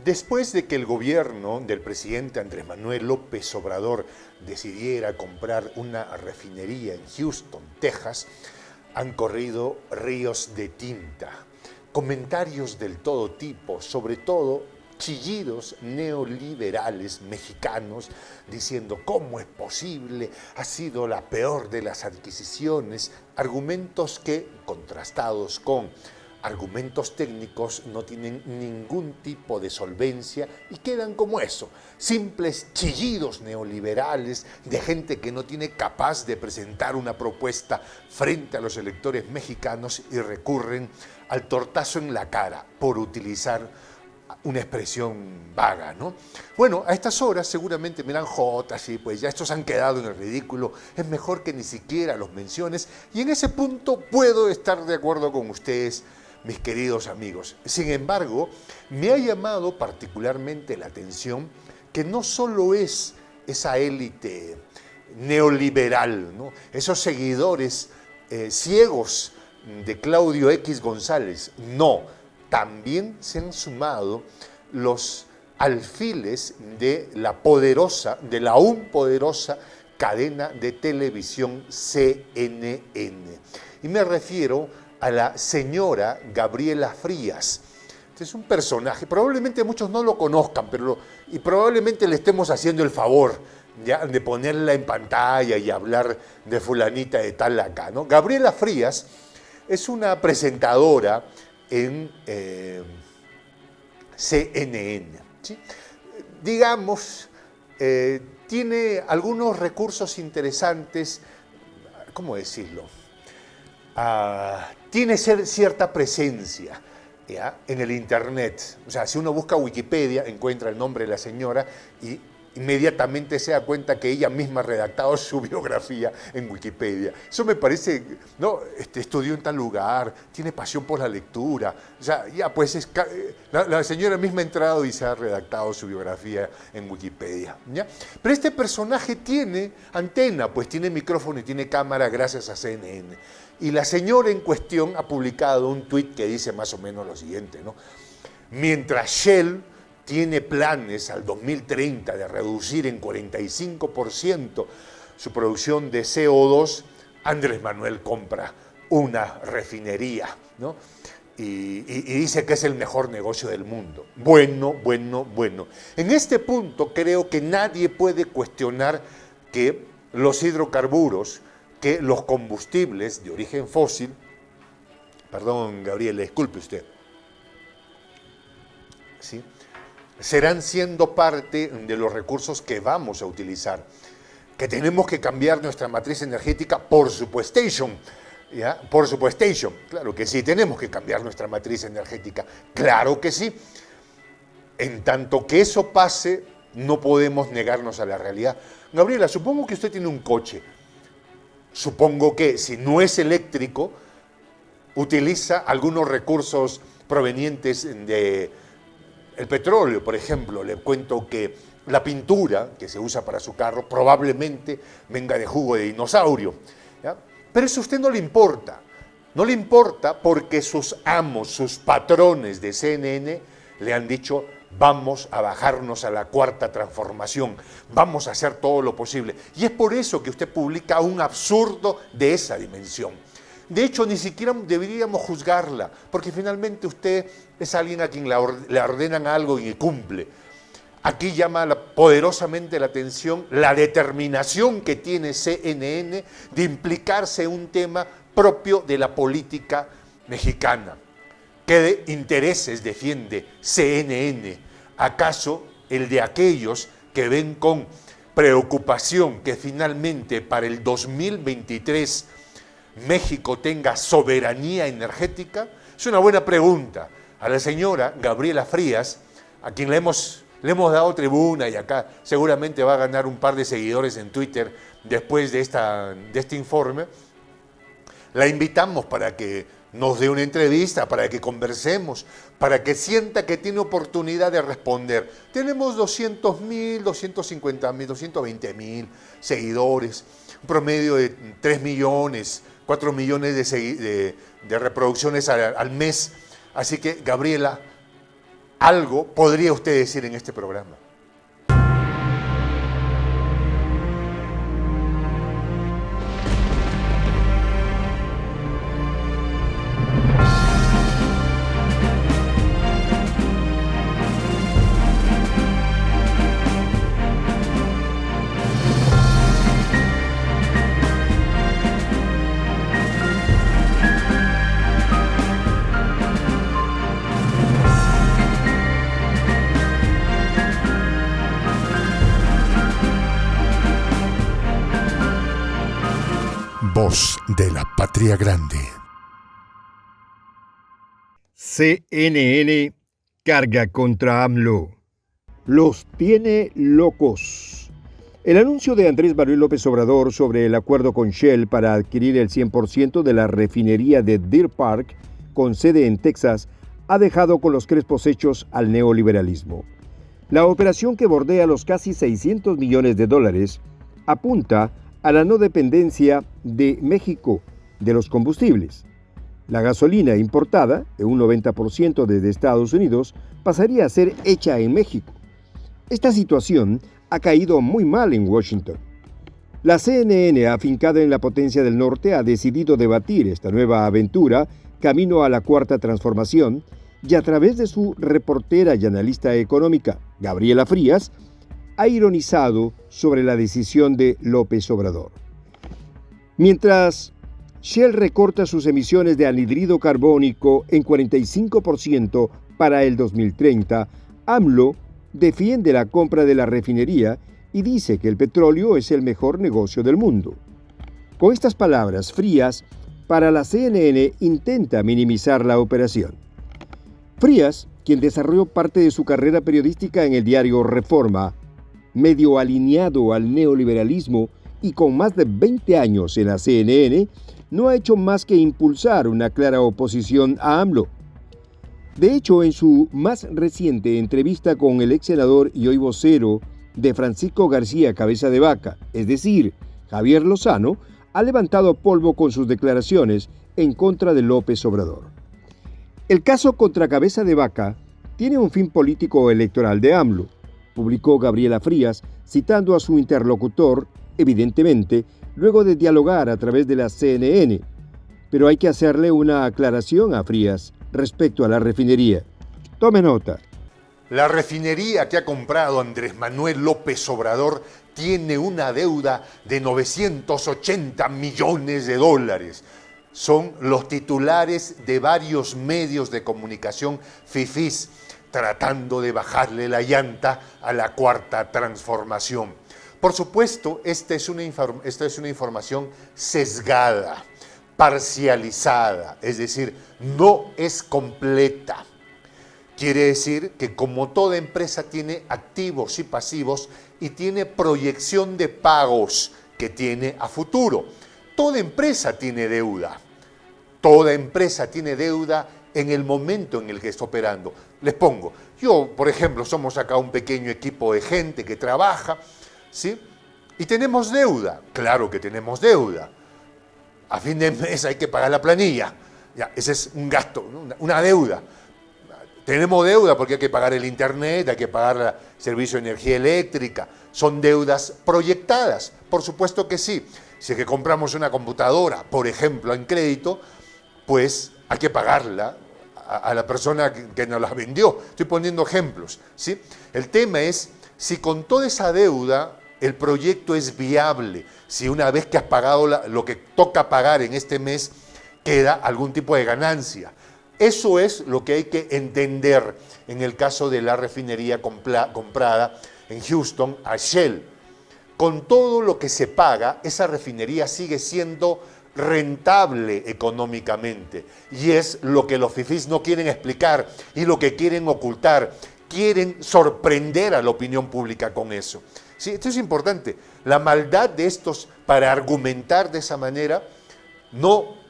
Después de que el gobierno del presidente Andrés Manuel López Obrador decidiera comprar una refinería en Houston, Texas, han corrido ríos de tinta, comentarios del todo tipo, sobre todo chillidos neoliberales mexicanos diciendo cómo es posible, ha sido la peor de las adquisiciones, argumentos que, contrastados con argumentos técnicos, no tienen ningún tipo de solvencia y quedan como eso, simples chillidos neoliberales de gente que no tiene capaz de presentar una propuesta frente a los electores mexicanos y recurren al tortazo en la cara por utilizar una expresión vaga, ¿no? Bueno, a estas horas seguramente me dan jotas y pues ya estos han quedado en el ridículo, es mejor que ni siquiera los menciones y en ese punto puedo estar de acuerdo con ustedes, mis queridos amigos. Sin embargo, me ha llamado particularmente la atención que no solo es esa élite neoliberal, ¿no? Esos seguidores ciegos de Claudio X González, no, también se han sumado los alfiles de la aún poderosa cadena de televisión CNN. Y me refiero a la señora Gabriela Frías. Este es un personaje, probablemente muchos no lo conozcan, y probablemente le estemos haciendo el favor ya, de ponerla en pantalla y hablar de fulanita de tal acá, ¿no? Gabriela Frías es una presentadora en CNN, ¿sí? Digamos, tiene algunos recursos interesantes, ¿cómo decirlo? Tiene cierta presencia, ¿ya?, en el Internet. O sea, si uno busca Wikipedia, encuentra el nombre de la señora y inmediatamente se da cuenta que ella misma ha redactado su biografía en Wikipedia. Eso me parece, ¿no? Estudió en tal lugar, tiene pasión por la lectura. O sea, ya pues la señora misma ha entrado y se ha redactado su biografía en Wikipedia, ¿ya? Pero este personaje tiene antena, pues tiene micrófono y tiene cámara gracias a CNN. Y la señora en cuestión ha publicado un tuit que dice más o menos lo siguiente, ¿no? Mientras Shell tiene planes al 2030 de reducir en 45% su producción de CO2, Andrés Manuel compra una refinería, ¿no? Y dice que es el mejor negocio del mundo. Bueno. En este punto creo que nadie puede cuestionar que los hidrocarburos, que los combustibles de origen fósil, perdón, Gabriel, disculpe usted, ¿sí?, serán siendo parte de los recursos que vamos a utilizar, que tenemos que cambiar nuestra matriz energética, por supuestation, ¿ya? Por supuestation, claro que sí, tenemos que cambiar nuestra matriz energética, claro que sí. En tanto que eso pase, no podemos negarnos a la realidad. Gabriela, supongo que usted tiene un coche, supongo que si no es eléctrico, utiliza algunos recursos provenientes de el petróleo, por ejemplo. Le cuento que la pintura que se usa para su carro probablemente venga de jugo de dinosaurio, ¿ya? Pero eso a usted no le importa. No le importa porque sus amos, sus patrones de CNN le han dicho: vamos a bajarnos a la cuarta transformación, vamos a hacer todo lo posible. Y es por eso que usted publica un absurdo de esa dimensión. De hecho, ni siquiera deberíamos juzgarla, porque finalmente usted es alguien a quien le ordenan algo y cumple. Aquí llama poderosamente la atención la determinación que tiene CNN de implicarse en un tema propio de la política mexicana. ¿Qué intereses defiende CNN? ¿Acaso el de aquellos que ven con preocupación que finalmente para el 2023 México tenga soberanía energética? Es una buena pregunta. A la señora Gabriela Frías, a quien le hemos dado tribuna y acá seguramente va a ganar un par de seguidores en Twitter después de este informe, la invitamos para que nos dé una entrevista, para que conversemos, para que sienta que tiene oportunidad de responder. Tenemos 200.000, 250.000, 220.000 seguidores, un promedio de 3 millones, 4 millones de reproducciones al mes. Así que, Gabriela, algo podría usted decir en este programa. Voz de la Patria Grande. CNN carga contra AMLO. Los tiene locos. El anuncio de Andrés Manuel López Obrador sobre el acuerdo con Shell para adquirir el 100% de la refinería de Deer Park, con sede en Texas, ha dejado con los crespos hechos al neoliberalismo. La operación, que bordea los casi $600 millones, apunta a la no dependencia de México de los combustibles. La gasolina importada, en un 90% desde Estados Unidos, pasaría a ser hecha en México. Esta situación ha caído muy mal en Washington. La CNN, afincada en la potencia del norte, ha decidido debatir esta nueva aventura camino a la cuarta transformación, y a través de su reportera y analista económica, Gabriela Frías, ha ironizado sobre la decisión de López Obrador. Mientras Shell recorta sus emisiones de anhídrido carbónico en 45% para el 2030, AMLO defiende la compra de la refinería y dice que el petróleo es el mejor negocio del mundo. Con estas palabras, Frías, para la CNN, intenta minimizar la operación. Frías, quien desarrolló parte de su carrera periodística en el diario Reforma, medio alineado al neoliberalismo y con más de 20 años en la CNN, no ha hecho más que impulsar una clara oposición a AMLO. De hecho, en su más reciente entrevista con el ex senador y hoy vocero de Francisco García Cabeza de Vaca, es decir, Javier Lozano, ha levantado polvo con sus declaraciones en contra de López Obrador. El caso contra Cabeza de Vaca tiene un fin político electoral de AMLO, publicó Gabriela Frías, citando a su interlocutor, evidentemente, luego de dialogar a través de la CNN. Pero hay que hacerle una aclaración a Frías respecto a la refinería. Tome nota. La refinería que ha comprado Andrés Manuel López Obrador tiene una deuda de $980 millones. Son los titulares de varios medios de comunicación fifís, tratando de bajarle la llanta a la cuarta transformación. Por supuesto, esta es una información sesgada, parcializada, es decir, no es completa. Quiere decir que como toda empresa tiene activos y pasivos y tiene proyección de pagos que tiene a futuro. Toda empresa tiene deuda. Toda empresa tiene deuda en el momento en el que está operando. Les pongo, yo, por ejemplo, somos acá un pequeño equipo de gente que trabaja, ¿sí? Y tenemos deuda. Claro que tenemos deuda. A fin de mes hay que pagar la planilla. Ya, ese es un gasto, una deuda. Tenemos deuda porque hay que pagar el internet, hay que pagar el servicio de energía eléctrica. Son deudas proyectadas, por supuesto que sí. Si es que compramos una computadora, por ejemplo, en crédito, pues hay que pagarla a la persona que nos las vendió. Estoy poniendo ejemplos, ¿sí? El tema es si con toda esa deuda el proyecto es viable, si una vez que has pagado lo que toca pagar en este mes, queda algún tipo de ganancia. Eso es lo que hay que entender en el caso de la refinería comprada en Houston a Shell. Con todo lo que se paga, esa refinería sigue siendo rentable económicamente. Y es lo que los fifís no quieren explicar y lo que quieren ocultar. Quieren sorprender a la opinión pública con eso. Sí, esto es importante. La maldad de estos, para argumentar de esa manera, no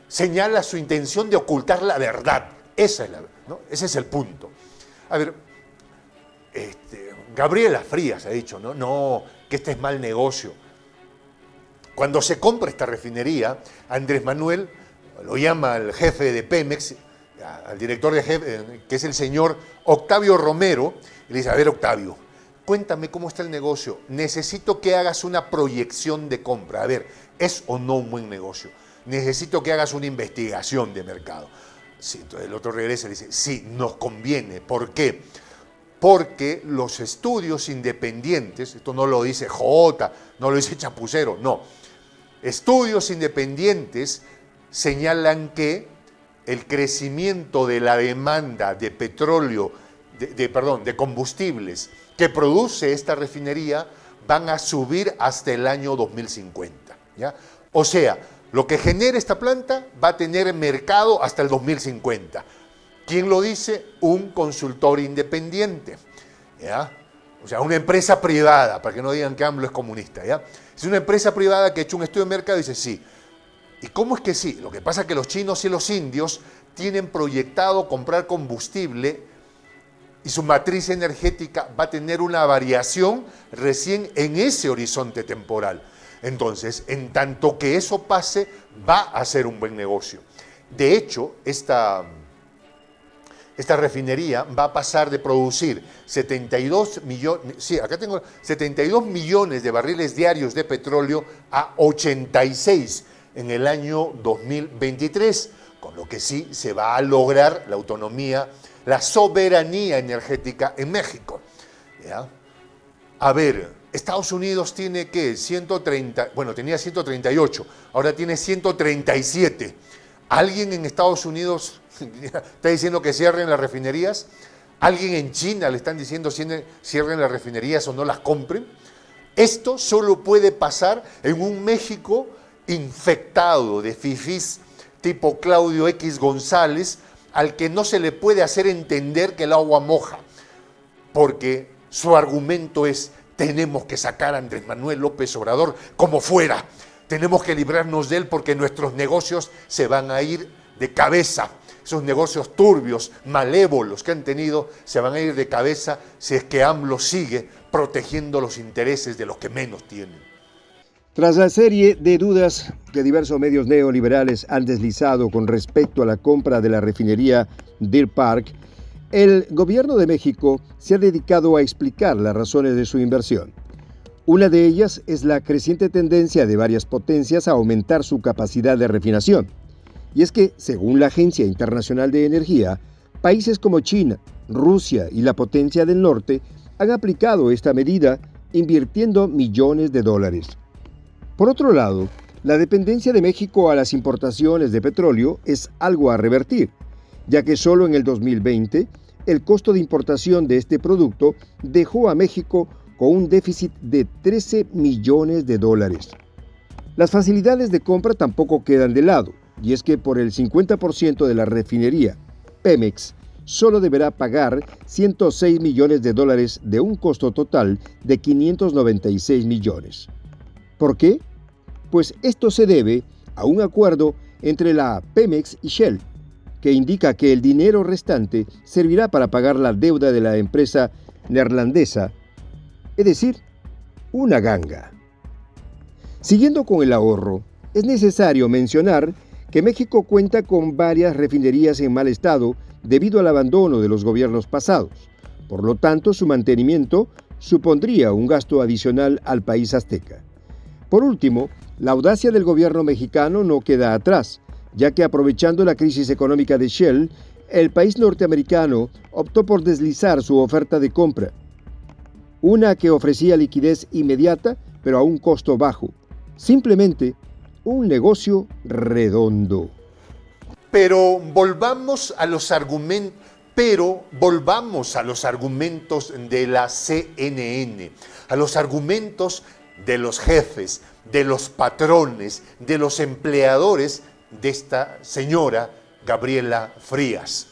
señala su intención de ocultar la verdad. Ese es el punto. A ver, Gabriela Frías ha dicho, no, que este es mal negocio. Cuando se compra esta refinería, Andrés Manuel lo llama al jefe de Pemex, al director de jefe, que es el señor Octavio Romero, y le dice, a ver, Octavio, cuéntame cómo está el negocio. Necesito que hagas una proyección de compra. A ver, ¿es o no un buen negocio? Necesito que hagas una investigación de mercado. Sí, entonces el otro regresa y dice, sí, nos conviene. ¿Por qué? Porque los estudios independientes, esto no lo dice J, no lo dice Chapucero, no. Estudios independientes señalan que el crecimiento de la demanda de petróleo, de combustibles que produce esta refinería van a subir hasta el año 2050. ¿Ya? O sea, lo que genera esta planta va a tener mercado hasta el 2050. ¿Quién lo dice? Un consultor independiente. ¿Ya? O sea, una empresa privada, para que no digan que AMLO es comunista. ¿Ya? Es una empresa privada que ha hecho un estudio de mercado y dice sí. ¿Y cómo es que sí? Lo que pasa es que los chinos y los indios tienen proyectado comprar combustible y su matriz energética va a tener una variación recién en ese horizonte temporal. Entonces, en tanto que eso pase, va a ser un buen negocio. De hecho, esta refinería va a pasar de producir 72 millones de barriles diarios de petróleo a 86 en el año 2023, con lo que sí se va a lograr la autonomía, la soberanía energética en México. ¿Ya? A ver, Estados Unidos tiene ¿qué? 130, bueno, tenía 138, ahora tiene 137. ¿Alguien en Estados Unidos está diciendo que cierren las refinerías? ¿Alguien en China le están diciendo cierren las refinerías o no las compren? Esto solo puede pasar en un México infectado de fifís tipo Claudio X González, al que no se le puede hacer entender que el agua moja, porque su argumento es: tenemos que sacar a Andrés Manuel López Obrador como fuera, tenemos que librarnos de él porque nuestros negocios se van a ir de cabeza, esos negocios turbios, malévolos que han tenido, se van a ir de cabeza si es que AMLO sigue protegiendo los intereses de los que menos tienen. Tras la serie de dudas que diversos medios neoliberales han deslizado con respecto a la compra de la refinería Deer Park, el gobierno de México se ha dedicado a explicar las razones de su inversión. Una de ellas es la creciente tendencia de varias potencias a aumentar su capacidad de refinación. Y es que, según la Agencia Internacional de Energía, países como China, Rusia y la potencia del norte han aplicado esta medida invirtiendo millones de dólares. Por otro lado, la dependencia de México a las importaciones de petróleo es algo a revertir, ya que solo en el 2020 el costo de importación de este producto dejó a México con un déficit de 13 millones de dólares. Las facilidades de compra tampoco quedan de lado, y es que por el 50% de la refinería, Pemex solo deberá pagar 106 millones de dólares de un costo total de 596 millones. ¿Por qué? Pues esto se debe a un acuerdo entre la Pemex y Shell, que indica que el dinero restante servirá para pagar la deuda de la empresa neerlandesa, es decir, una ganga. Siguiendo con el ahorro, es necesario mencionar que México cuenta con varias refinerías en mal estado debido al abandono de los gobiernos pasados. Por lo tanto, su mantenimiento supondría un gasto adicional al país azteca. Por último, la audacia del gobierno mexicano no queda atrás, ya que aprovechando la crisis económica de Shell, el país norteamericano optó por deslizar su oferta de compra. Una que ofrecía liquidez inmediata, pero a un costo bajo. Simplemente un negocio redondo. Pero volvamos a los argumentos de la CNN, a los argumentos de los jefes, de los patrones, de los empleadores de esta señora Gabriela Frías.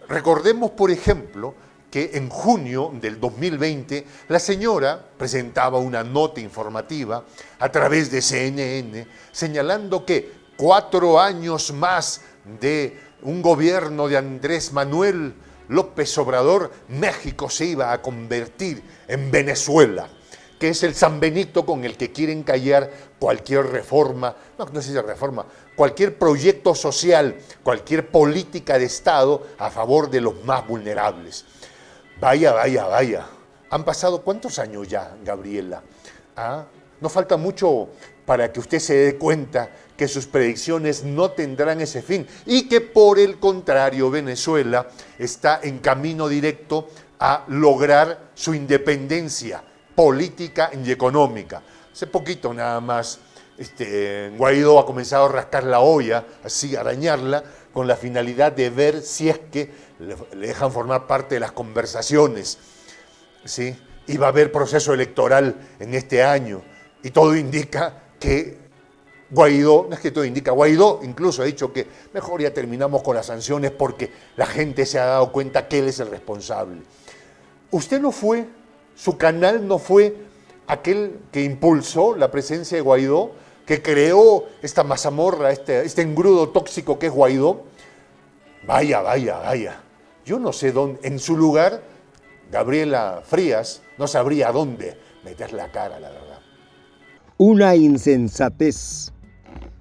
Recordemos, por ejemplo, que en junio del 2020 la señora presentaba una nota informativa a través de CNN señalando que 4 años más de un gobierno de Andrés Manuel López Obrador, México se iba a convertir en Venezuela. que es el San Benito con el que quieren callar cualquier reforma, no sé si reforma, cualquier proyecto social, cualquier política de Estado a favor de los más vulnerables. Vaya, vaya, vaya. Han pasado ¿cuántos años ya, Gabriela? ¿Ah? No falta mucho para que usted se dé cuenta que sus predicciones no tendrán ese fin y que por el contrario Venezuela está en camino directo a lograr su independencia política y económica. Hace poquito nada más Guaidó ha comenzado a rascar la olla, así arañarla, con la finalidad de ver si es que le dejan formar parte de las conversaciones, ¿sí? Y va a haber proceso electoral en este año y todo indica que Guaidó, no es que todo indica, Guaidó incluso ha dicho que mejor ya terminamos con las sanciones porque la gente se ha dado cuenta que él es el responsable. Usted no fue, su canal no fue aquel que impulsó la presencia de Guaidó, que creó esta mazamorra, este engrudo tóxico que es Guaidó. Vaya, vaya, vaya. Yo no sé dónde, en su lugar, Gabriela Frías no sabría dónde meter la cara, la verdad. Una insensatez.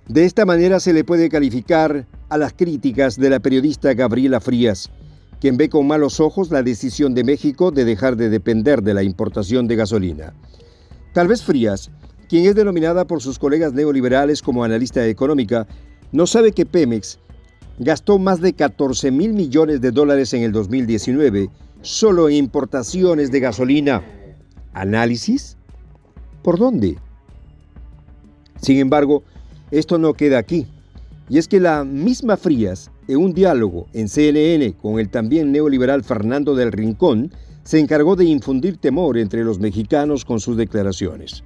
De esta manera se le puede calificar a las críticas de la periodista Gabriela Frías, quien ve con malos ojos la decisión de México de dejar de depender de la importación de gasolina. Tal vez Frías, quien es denominada por sus colegas neoliberales como analista económica, no sabe que Pemex gastó más de 14,000 millones de dólares en el 2019 solo en importaciones de gasolina. ¿Análisis? ¿Por dónde? Sin embargo, esto no queda aquí. Y es que la misma Frías, en un diálogo en CNN con el también neoliberal Fernando del Rincón, se encargó de infundir temor entre los mexicanos con sus declaraciones.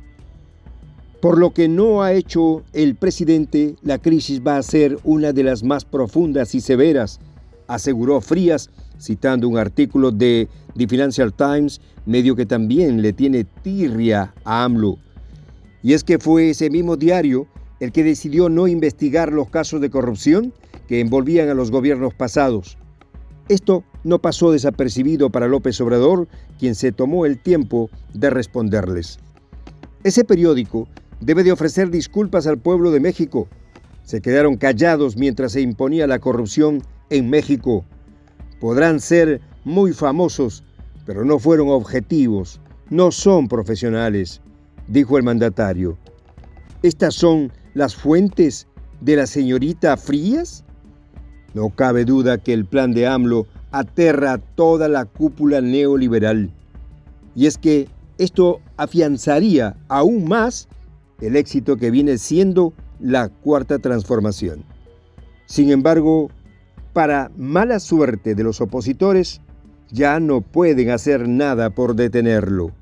Por lo que no ha hecho el presidente, la crisis va a ser una de las más profundas y severas, aseguró Frías, citando un artículo de The Financial Times, medio que también le tiene tirria a AMLO. Y es que fue ese mismo diario el que decidió no investigar los casos de corrupción que envolvían a los gobiernos pasados. Esto no pasó desapercibido para López Obrador, quien se tomó el tiempo de responderles. Ese periódico debe de ofrecer disculpas al pueblo de México. Se quedaron callados mientras se imponía la corrupción en México. Podrán ser muy famosos, pero no fueron objetivos, no son profesionales, dijo el mandatario. ¿Estas son las fuentes de la señorita Frías? No cabe duda que el plan de AMLO aterra a toda la cúpula neoliberal. Y es que esto afianzaría aún más el éxito que viene siendo la Cuarta Transformación. Sin embargo, para mala suerte de los opositores, ya no pueden hacer nada por detenerlo.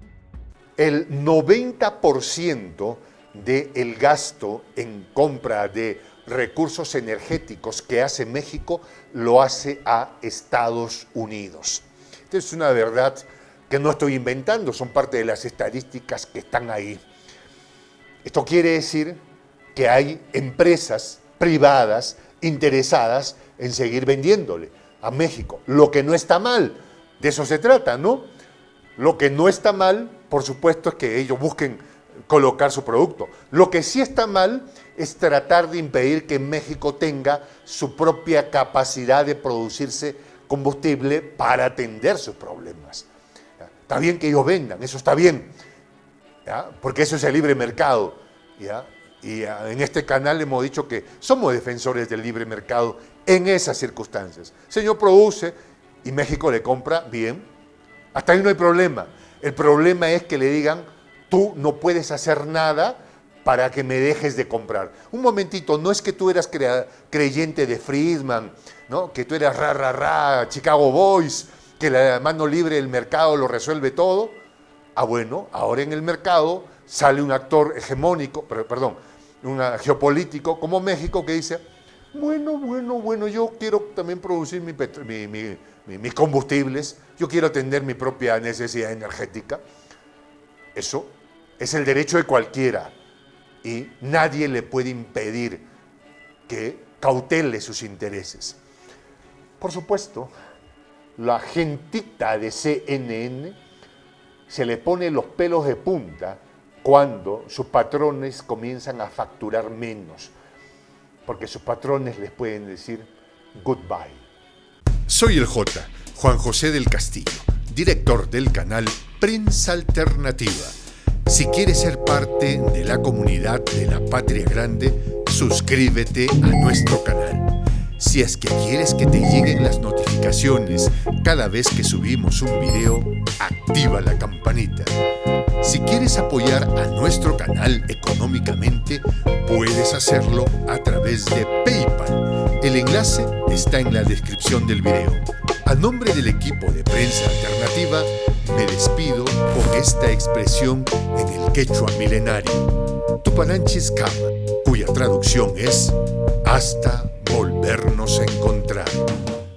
El 90% del gasto en compra de recursos energéticos que hace México lo hace a Estados Unidos. Esta es una verdad que no estoy inventando, son parte de las estadísticas que están ahí. Esto quiere decir que hay empresas privadas interesadas en seguir vendiéndole a México, lo que no está mal, de eso se trata, ¿no? Lo que no está mal, por supuesto, es que ellos busquen colocar su producto. Lo que sí está mal es tratar de impedir que México tenga su propia capacidad de producirse combustible para atender sus problemas. ¿Ya? Está bien que ellos vendan, eso está bien, ¿ya? Porque eso es el libre mercado, ¿ya? Y en este canal hemos dicho que somos defensores del libre mercado en esas circunstancias. El señor produce y México le compra, bien, hasta ahí no hay problema. El problema es que le digan, tú no puedes hacer nada para que me dejes de comprar. Un momentito, no es que tú eras creyente de Friedman, ¿no? Que tú eras Chicago Boys, que la mano libre del mercado lo resuelve todo. Ah, bueno, ahora en el mercado sale un actor hegemónico, un geopolítico como México que dice, bueno, yo quiero también producir mis combustibles, yo quiero atender mi propia necesidad energética. Eso es el derecho de cualquiera y nadie le puede impedir que cautele sus intereses. Por supuesto, la gentita de CNN se le pone los pelos de punta cuando sus patrones comienzan a facturar menos, porque sus patrones les pueden decir goodbye. Soy el J, Juan José del Castillo, director del canal Prensa Alternativa. Si quieres ser parte de la comunidad de la Patria Grande, suscríbete a nuestro canal. Si es que quieres que te lleguen las notificaciones cada vez que subimos un video, activa la campanita. Si quieres apoyar a nuestro canal económicamente, puedes hacerlo a través de PayPal. El enlace está en la descripción del video. A nombre del equipo de Prensa Alternativa, me despido con esta expresión en el quechua milenario, Tupananchis Kama, cuya traducción es hasta volvernos a encontrar.